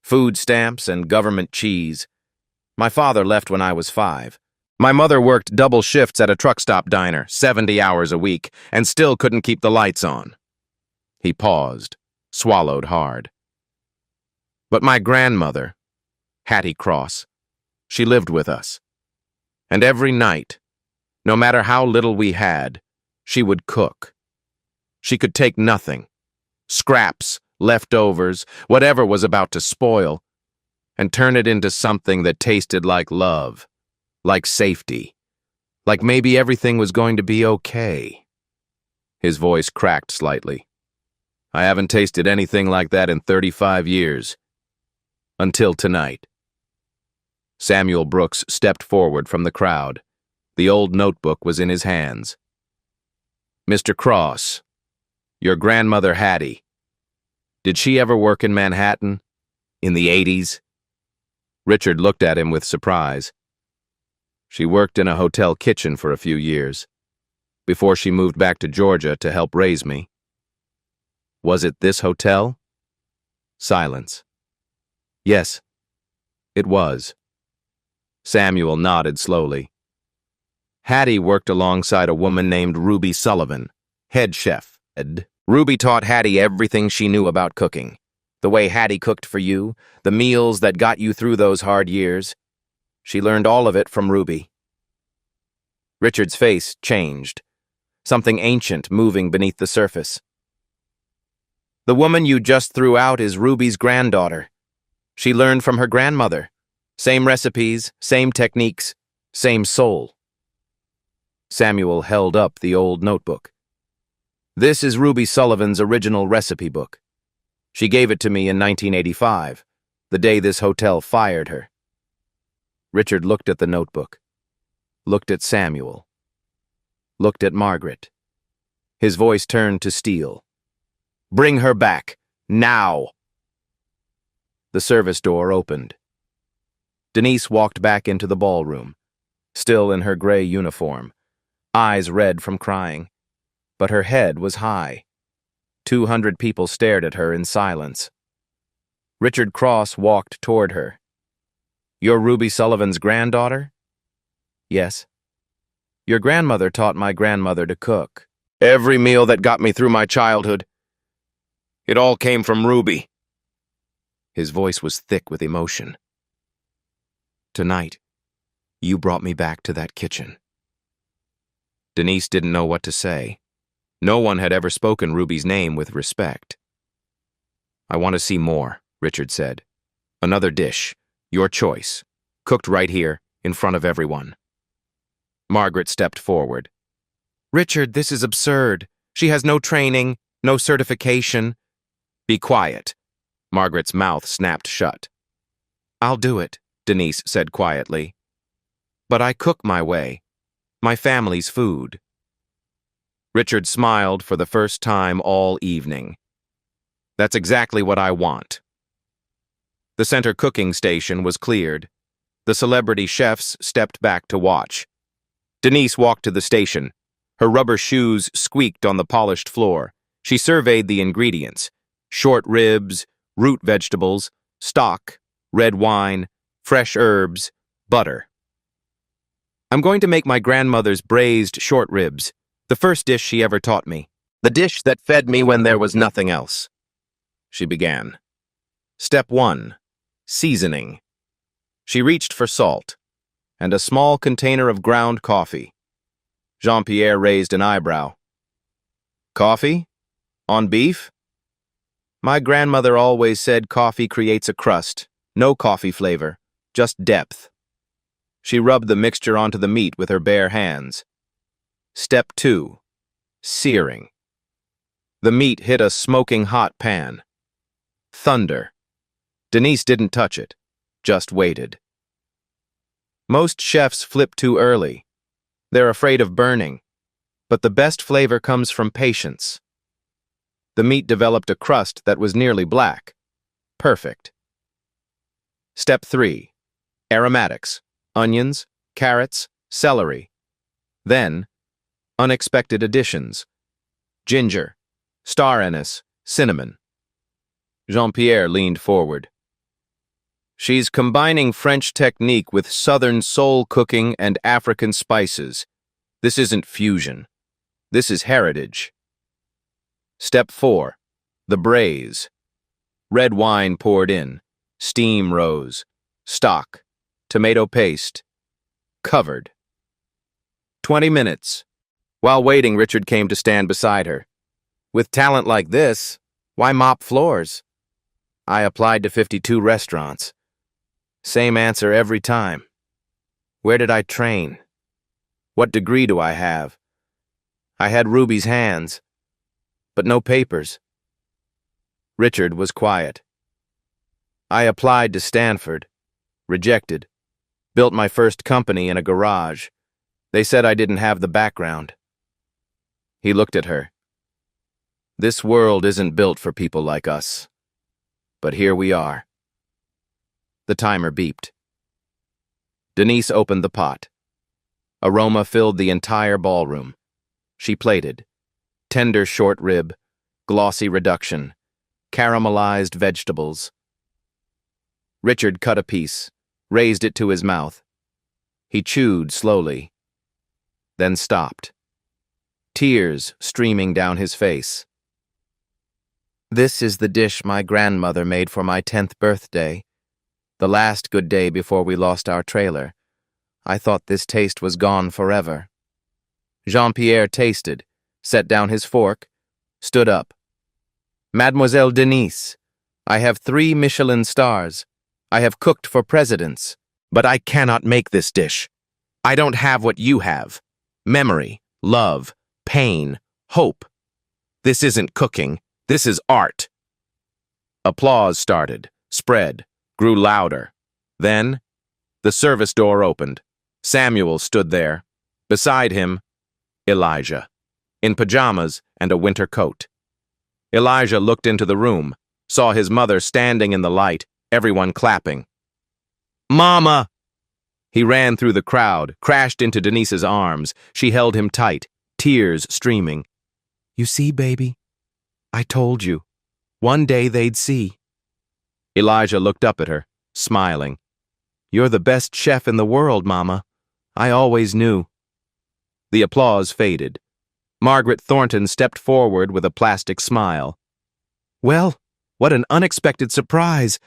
Food stamps and government cheese. My father left when I was 5. My mother worked double shifts at a truck stop diner, 70 hours a week, and still couldn't keep the lights on. He paused, swallowed hard. But my grandmother, Hattie Cross, she lived with us. And every night, no matter how little we had, she would cook. She could take nothing, scraps, leftovers, whatever was about to spoil, and turn it into something that tasted like love, like safety, like maybe everything was going to be okay. His voice cracked slightly. I haven't tasted anything like that in 35 years. Until tonight. Samuel Brooks stepped forward from the crowd. The old notebook was in his hands. Mr. Cross, your grandmother Hattie, did she ever work in Manhattan? In the 80s? Richard looked at him with surprise. She worked in a hotel kitchen for a few years, before she moved back to Georgia to help raise me. Was it this hotel? Silence. Yes, it was. Samuel nodded slowly. Hattie worked alongside a woman named Ruby Sullivan, head chef. Ruby taught Hattie everything she knew about cooking. The way Hattie cooked for you, the meals that got you through those hard years. She learned all of it from Ruby. Richard's face changed, something ancient moving beneath the surface. The woman you just threw out is Ruby's granddaughter. She learned from her grandmother. Same recipes, same techniques, same soul. Samuel held up the old notebook. This is Ruby Sullivan's original recipe book. She gave it to me in 1985, the day this hotel fired her. Richard looked at the notebook, looked at Samuel, looked at Margaret. His voice turned to steel. Bring her back, now! The service door opened. Denise walked back into the ballroom, still in her gray uniform, eyes red from crying, but her head was high. 200 people stared at her in silence. Richard Cross walked toward her. You're Ruby Sullivan's granddaughter? Yes. Your grandmother taught my grandmother to cook. Every meal that got me through my childhood. It all came from Ruby. His voice was thick with emotion. Tonight, you brought me back to that kitchen. Denise didn't know what to say. No one had ever spoken Ruby's name with respect. I want to see more, Richard said. Another dish, your choice, cooked right here, in front of everyone. Margaret stepped forward. Richard, this is absurd. She has no training, no certification. Be quiet. Margaret's mouth snapped shut. I'll do it, Denise said quietly. But I cook my way, my family's food. Richard smiled for the first time all evening. That's exactly what I want. The center cooking station was cleared. The celebrity chefs stepped back to watch. Denise walked to the station. Her rubber shoes squeaked on the polished floor. She surveyed the ingredients: short ribs, root vegetables, stock, red wine, fresh herbs, butter. I'm going to make my grandmother's braised short ribs, the first dish she ever taught me, the dish that fed me when there was nothing else. She began. Step 1. Seasoning. She reached for salt and a small container of ground coffee. Jean-Pierre raised an eyebrow. Coffee? On beef? My grandmother always said coffee creates a crust, no coffee flavor, just depth. She rubbed the mixture onto the meat with her bare hands. Step 2. Searing. The meat hit a smoking hot pan. Thunder. Denise didn't touch it, just waited. Most chefs flip too early. They're afraid of burning, but the best flavor comes from patience. The meat developed a crust that was nearly black. Perfect. Step 3. Aromatics. Onions, carrots, celery. Then, unexpected additions. Ginger, star anise, cinnamon. Jean-Pierre leaned forward. She's combining French technique with Southern soul cooking and African spices. This isn't fusion. This is heritage. Step 4. The braise. Red wine poured in. Steam rose. Stock. Tomato paste. Covered. 20 minutes. While waiting, Richard came to stand beside her. With talent like this, why mop floors? I applied to 52 restaurants. Same answer every time. Where did I train? What degree do I have? I had Ruby's hands, but no papers. Richard was quiet. I applied to Stanford, rejected, built my first company in a garage. They said I didn't have the background. He looked at her. This world isn't built for people like us. But here we are. The timer beeped. Denise opened the pot. Aroma filled the entire ballroom. She plated. Tender short rib, glossy reduction, caramelized vegetables. Richard cut a piece, raised it to his mouth. He chewed slowly, then stopped. Tears streaming down his face. This is the dish my grandmother made for my 10th birthday. The last good day before we lost our trailer. I thought this taste was gone forever. Jean-Pierre tasted, set down his fork, stood up. Mademoiselle Denise, I have 3 Michelin stars. I have cooked for presidents, but I cannot make this dish. I don't have what you have. Memory, love, pain, hope. This isn't cooking. This is art. Applause started, spread, grew louder. Then, the service door opened. Samuel stood there. Beside him, Elijah, in pajamas and a winter coat. Elijah looked into the room, saw his mother standing in the light, everyone clapping. Mama! He ran through the crowd, crashed into Denise's arms. She held him tight, tears streaming. You see, baby? I told you. One day they'd see. Elijah looked up at her, smiling. You're the best chef in the world, Mama. I always knew. The applause faded. Margaret Thornton stepped forward with a plastic smile. Well, what an unexpected surprise.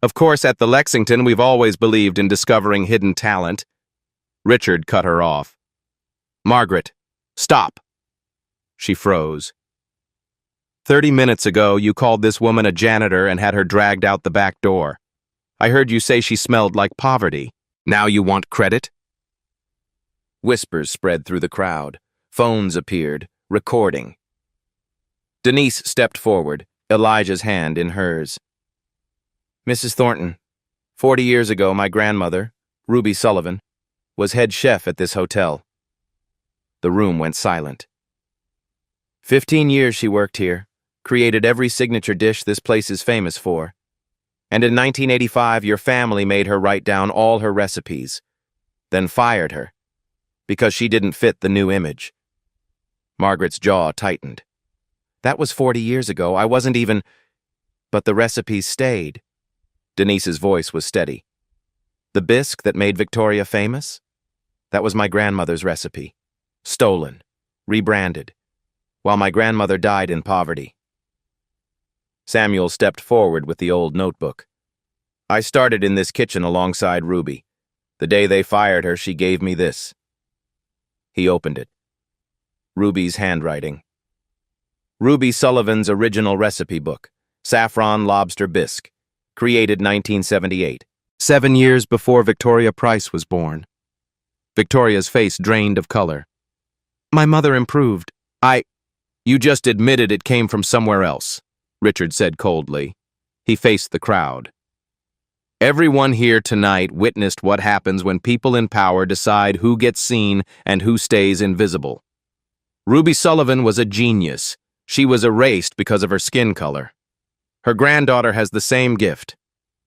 Of course, at the Lexington, we've always believed in discovering hidden talent. Richard cut her off. Margaret, stop. She froze. 30 minutes ago, you called this woman a janitor and had her dragged out the back door. I heard you say she smelled like poverty. Now you want credit? Whispers spread through the crowd. Phones appeared, recording. Denise stepped forward, Elijah's hand in hers. Mrs. Thornton, 40 years ago, my grandmother, Ruby Sullivan, was head chef at this hotel. The room went silent. 15 years she worked here, created every signature dish this place is famous for. And in 1985, your family made her write down all her recipes, then fired her, because she didn't fit the new image. Margaret's jaw tightened. That was 40 years ago. I wasn't even... But the recipes stayed. Denise's voice was steady. The bisque that made Victoria famous? That was my grandmother's recipe. Stolen. Rebranded. While my grandmother died in poverty. Samuel stepped forward with the old notebook. I started in this kitchen alongside Ruby. The day they fired her, she gave me this. He opened it. Ruby's handwriting. Ruby Sullivan's original recipe book, Saffron Lobster Bisque, created 1978, 7 years before Victoria Price was born. Victoria's face drained of color. My mother improved. You just admitted it came from somewhere else, Richard said coldly. He faced the crowd. Everyone here tonight witnessed what happens when people in power decide who gets seen and who stays invisible. Ruby Sullivan was a genius. She was erased because of her skin color. Her granddaughter has the same gift,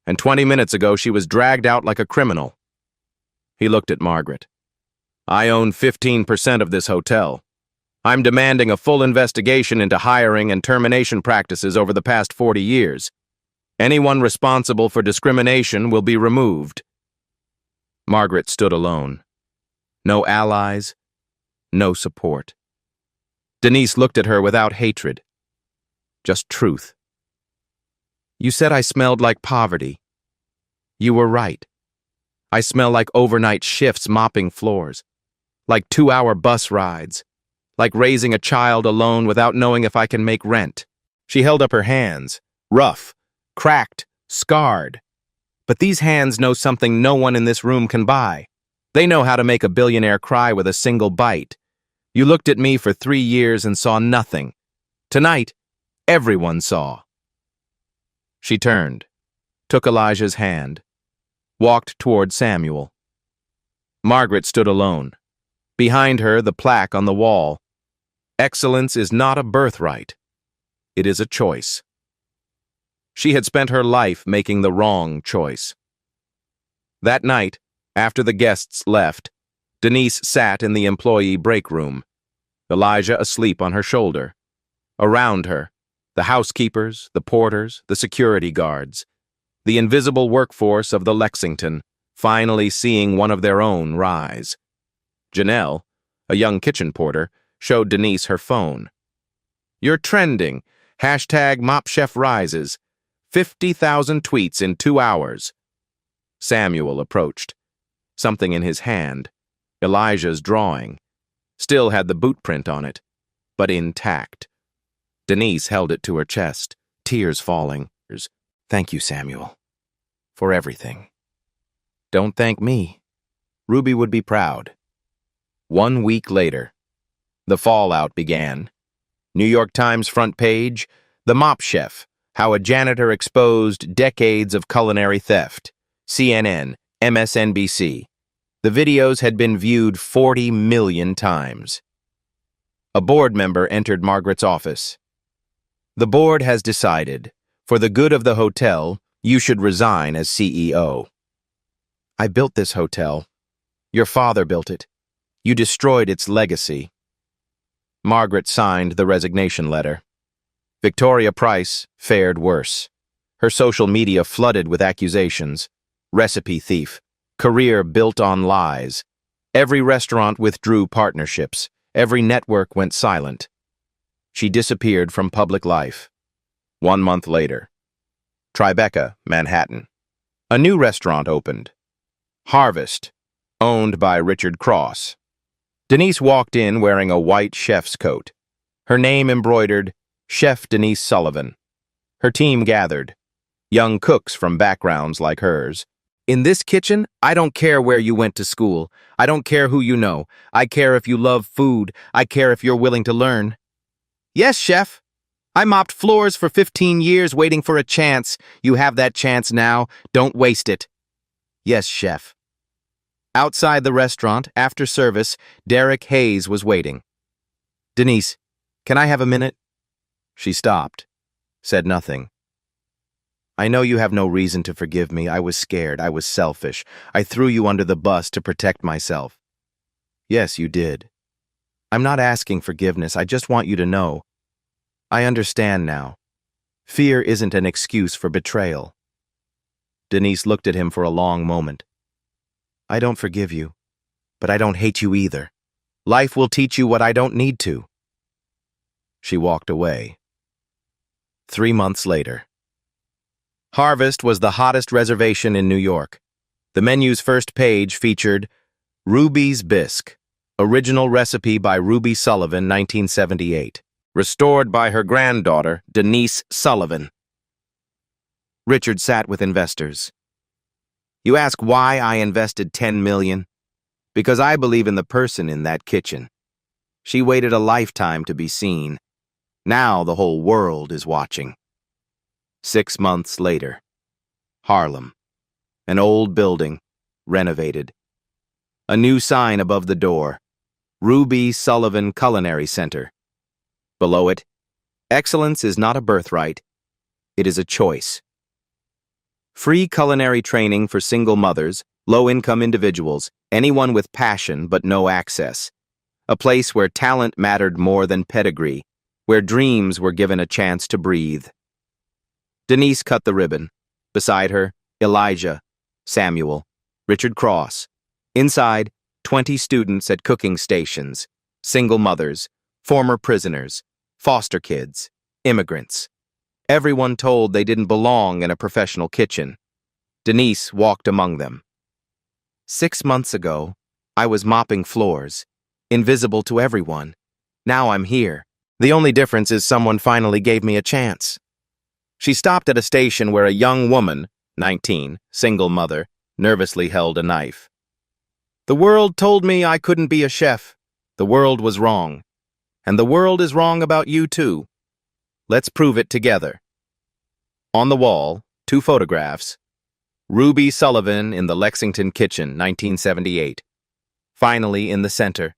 and 20 minutes ago she was dragged out like a criminal. He looked at Margaret. I own 15% of this hotel. I'm demanding a full investigation into hiring and termination practices over the past 40 years. Anyone responsible for discrimination will be removed. Margaret stood alone. No allies, no support. Denise looked at her without hatred, just truth. You said I smelled like poverty. You were right. I smell like overnight shifts mopping floors, like 2-hour bus rides, like raising a child alone without knowing if I can make rent. She held up her hands, rough, cracked, scarred. But these hands know something no one in this room can buy. They know how to make a billionaire cry with a single bite. You looked at me for 3 years and saw nothing. Tonight, everyone saw. She turned, took Elijah's hand, walked toward Samuel. Margaret stood alone. Behind her, the plaque on the wall. Excellence is not a birthright. It is a choice. She had spent her life making the wrong choice. That night, after the guests left, Denise sat in the employee break room, Elijah asleep on her shoulder. Around her, the housekeepers, the porters, the security guards, the invisible workforce of the Lexington, finally seeing one of their own rise. Janelle, a young kitchen porter, showed Denise her phone. You're trending. #MopChef rises. 50,000 tweets in 2 hours. Samuel approached. Something in his hand, Elijah's drawing, still had the boot print on it, but intact. Denise held it to her chest, tears falling. Thank you, Samuel, for everything. Don't thank me. Ruby would be proud. 1 week later, the fallout began. New York Times front page, The Mop Chef, How a Janitor Exposed Decades of Culinary Theft. CNN, MSNBC. The videos had been viewed 40 million times. A board member entered Margaret's office. The board has decided, for the good of the hotel, you should resign as CEO. I built this hotel. Your father built it. You destroyed its legacy. Margaret signed the resignation letter. Victoria Price fared worse. Her social media flooded with accusations. Recipe thief. Career built on lies. Every restaurant withdrew partnerships. Every network went silent. She disappeared from public life. 1 month later. Tribeca, Manhattan. A new restaurant opened. Harvest, owned by Richard Cross. Denise walked in wearing a white chef's coat. Her name embroidered, Chef Denise Sullivan. Her team gathered. Young cooks from backgrounds like hers. In this kitchen, I don't care where you went to school. I don't care who you know. I care if you love food. I care if you're willing to learn. Yes, chef. I mopped floors for 15 years waiting for a chance. You have that chance now. Don't waste it. Yes, chef. Outside the restaurant, after service, Derek Hayes was waiting. Denise, can I have a minute? She stopped, said nothing. I know you have no reason to forgive me. I was scared. I was selfish. I threw you under the bus to protect myself. Yes, you did. I'm not asking forgiveness. I just want you to know. I understand now. Fear isn't an excuse for betrayal. Denise looked at him for a long moment. I don't forgive you, but I don't hate you either. Life will teach you what I don't need to. She walked away. 3 months later. Harvest was the hottest reservation in New York. The menu's first page featured Ruby's Bisque, original recipe by Ruby Sullivan, 1978, restored by her granddaughter, Denise Sullivan. Richard sat with investors. You ask why I invested $10 million? Because I believe in the person in that kitchen. She waited a lifetime to be seen. Now the whole world is watching. 6 months later. Harlem. An old building, renovated. A new sign above the door. Ruby Sullivan Culinary Center. Below it, excellence is not a birthright. It is a choice. Free culinary training for single mothers, low-income individuals, anyone with passion but no access. A place where talent mattered more than pedigree, where dreams were given a chance to breathe. Denise cut the ribbon. Beside her, Elijah, Samuel, Richard Cross. Inside, 20 students at cooking stations, single mothers, former prisoners, foster kids, immigrants. Everyone told they didn't belong in a professional kitchen. Denise walked among them. 6 months ago, I was mopping floors, invisible to everyone. Now I'm here. The only difference is someone finally gave me a chance. She stopped at a station where a young woman, 19, single mother, nervously held a knife. The world told me I couldn't be a chef. The world was wrong. And the world is wrong about you too. Let's prove it together. On the wall, 2 photographs. Ruby Sullivan in the Lexington kitchen, 1978. Finally, in the center,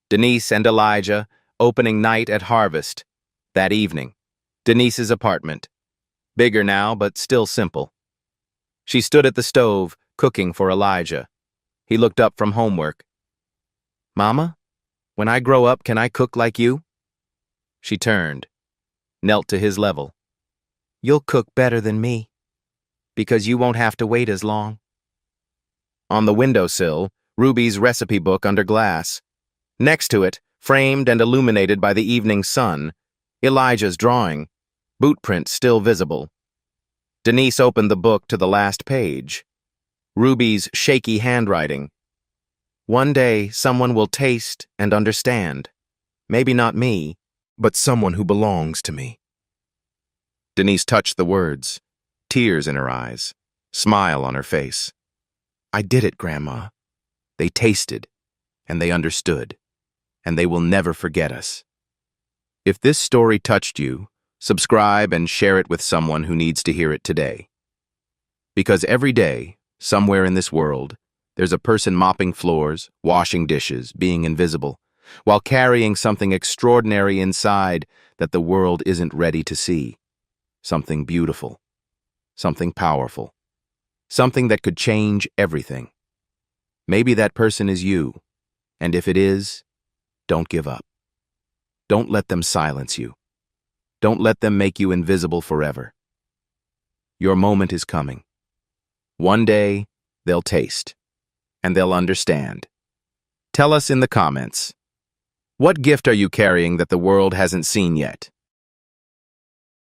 Denise and Elijah opening night at Harvest. That evening, Denise's apartment. Bigger now, but still simple. She stood at the stove, cooking for Elijah. He looked up from homework. Mama, when I grow up, can I cook like you? She turned, knelt to his level. You'll cook better than me, because you won't have to wait as long. On the windowsill, Ruby's recipe book under glass. Next to it, framed and illuminated by the evening sun, Elijah's drawing, boot print still visible. Denise opened the book to the last page. Ruby's shaky handwriting. One day, someone will taste and understand. Maybe not me, but someone who belongs to me. Denise touched the words, tears in her eyes, smile on her face. I did it, Grandma. They tasted, and they understood, and they will never forget us. If this story touched you, subscribe and share it with someone who needs to hear it today. Because every day, somewhere in this world, there's a person mopping floors, washing dishes, being invisible, while carrying something extraordinary inside that the world isn't ready to see. Something beautiful, something powerful, something that could change everything. Maybe that person is you, and if it is, don't give up. Don't let them silence you. Don't let them make you invisible forever. Your moment is coming. One day, they'll taste, and they'll understand. Tell us in the comments, what gift are you carrying that the world hasn't seen yet?